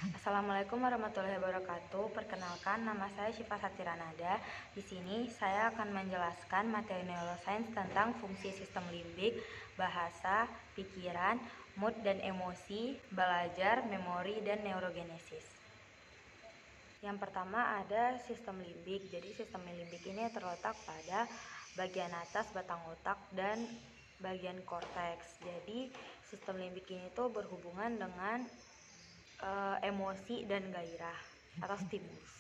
Assalamualaikum warahmatullahi wabarakatuh. Perkenalkan, nama saya Syifa Satiranada. Di sini saya akan menjelaskan materi neuroscience tentang fungsi sistem limbik, bahasa, pikiran, mood dan emosi, belajar, memori, dan neurogenesis. Yang pertama ada sistem limbik. Jadi sistem limbik ini terletak pada bagian atas batang otak dan bagian korteks. Jadi sistem limbik ini tuh berhubungan dengan emosi dan gairah atau stimulus.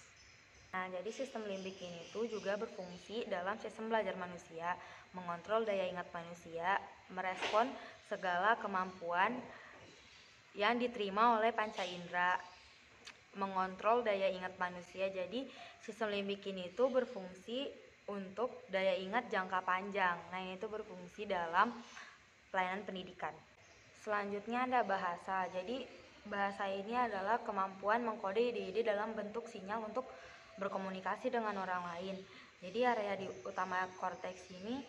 Nah, jadi sistem limbik ini tuh juga berfungsi dalam sistem belajar manusia, mengontrol daya ingat manusia, merespon segala kemampuan yang diterima oleh panca indera, mengontrol daya ingat manusia. Jadi sistem limbik ini tuh berfungsi untuk daya ingat jangka panjang. Nah, ini tuh berfungsi dalam pelayanan pendidikan. Selanjutnya ada bahasa. Jadi bahasa ini adalah kemampuan mengkode ide-ide dalam bentuk sinyal untuk berkomunikasi dengan orang lain. Jadi area di utama korteks ini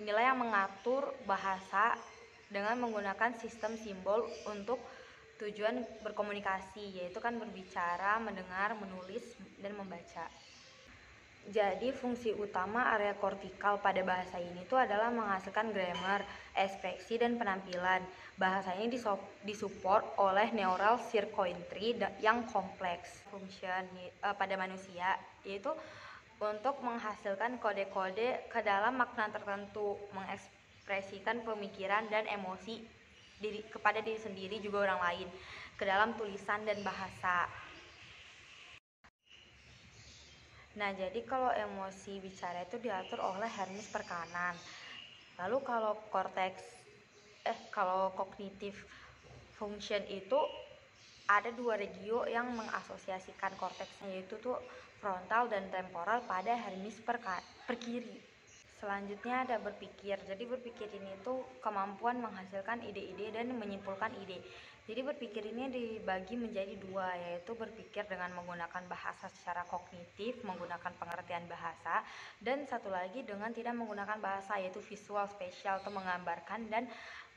inilah yang mengatur bahasa dengan menggunakan sistem simbol untuk tujuan berkomunikasi, yaitu kan berbicara, mendengar, menulis, dan membaca. Jadi fungsi utama area kortikal pada bahasa ini tuh adalah menghasilkan grammar, ekspresi, dan penampilan. Bahasa ini disupport oleh neural circuitry yang kompleks. Function pada manusia yaitu untuk menghasilkan kode-kode ke dalam makna tertentu, mengekspresikan pemikiran dan emosi kepada diri sendiri juga orang lain ke dalam tulisan dan bahasa. Nah, jadi kalau emosi bicara itu diatur oleh Hermes per kanan. Lalu kalau cognitive function itu ada dua regio yang mengasosiasikan korteksnya, yaitu tuh frontal dan temporal pada Hermes per kiri. Selanjutnya ada berpikir. Jadi berpikir ini tuh kemampuan menghasilkan ide-ide dan menyimpulkan ide. Jadi berpikir ini dibagi menjadi dua, yaitu berpikir dengan menggunakan bahasa secara kognitif, menggunakan pengertian bahasa, dan satu lagi dengan tidak menggunakan bahasa, yaitu visual spatial atau menggambarkan dan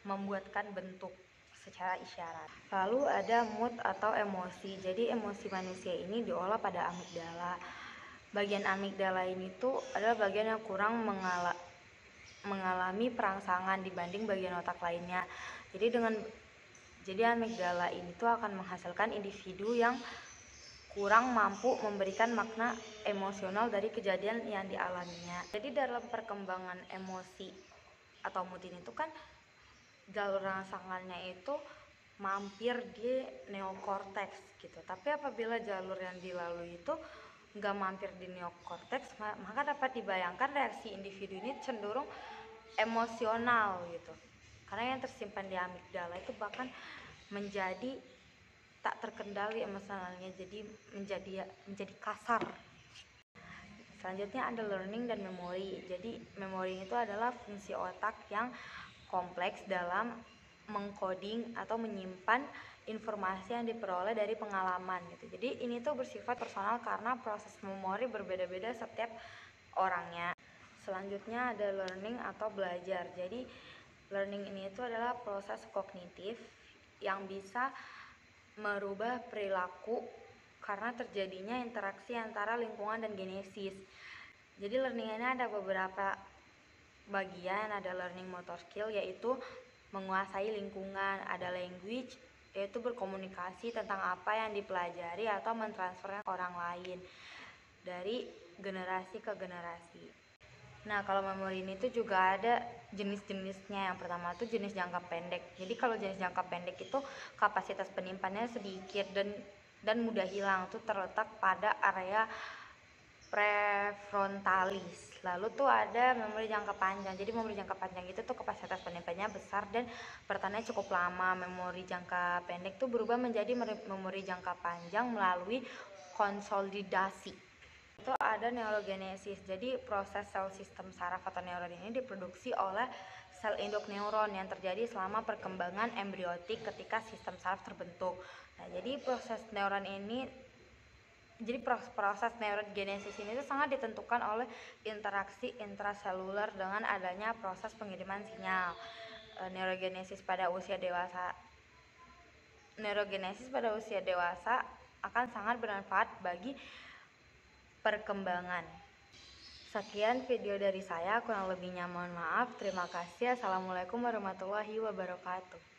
membuatkan bentuk secara isyarat. Lalu ada mood atau emosi. Jadi emosi manusia ini diolah pada amigdala. Bagian amigdala ini tuh adalah bagian yang kurang mengalami perangsangan dibanding bagian otak lainnya. Jadi amigdala ini tuh akan menghasilkan individu yang kurang mampu memberikan makna emosional dari kejadian yang dialaminya. Jadi dalam perkembangan emosi atau mood ini tuh kan jalur rangsangannya itu mampir di neokorteks gitu. Tapi apabila jalur yang dilalui itu nggak mampir di neokorteks, maka dapat dibayangkan reaksi individu ini cenderung emosional gitu. Karena yang tersimpan di amigdala itu bahkan menjadi tak terkendali emosionalnya, jadi menjadi kasar. Selanjutnya ada learning dan memori. Jadi memori itu adalah fungsi otak yang kompleks dalam mengcoding atau menyimpan informasi yang diperoleh dari pengalaman gitu. Jadi ini tuh bersifat personal karena proses memori berbeda-beda setiap orangnya. Selanjutnya ada learning atau belajar. Jadi learning ini itu adalah proses kognitif yang bisa merubah perilaku karena terjadinya interaksi antara lingkungan dan genesis. Jadi learning ini ada beberapa bagian. Ada learning motor skill, yaitu menguasai lingkungan. Ada language, yaitu berkomunikasi tentang apa yang dipelajari atau mentransfernya ke orang lain dari generasi ke generasi. Nah, kalau memori ini tuh juga ada jenis-jenisnya. Yang pertama tuh jenis jangka pendek. Jadi kalau jenis jangka pendek itu kapasitas penyimpanannya sedikit dan mudah hilang. Itu terletak pada area prefrontalis. Lalu tuh ada memori jangka panjang. Jadi memori jangka panjang itu tuh kapasitas penyimpanannya besar dan pertahanannya cukup lama. Memori jangka pendek tuh berubah menjadi memori jangka panjang melalui konsolidasi. Itu ada neurogenesis. Jadi proses sel sistem saraf atau neuron ini diproduksi oleh sel induk neuron yang terjadi selama perkembangan embriotik ketika sistem saraf terbentuk. Nah, jadi proses neurogenesis ini sangat ditentukan oleh interaksi intraseluler dengan adanya proses pengiriman sinyal. Neurogenesis pada usia dewasa neurogenesis pada usia dewasa akan sangat bermanfaat bagi perkembangan. Sekian video dari saya, kurang lebihnya mohon maaf. Terima kasih. Assalamualaikum warahmatullahi wabarakatuh.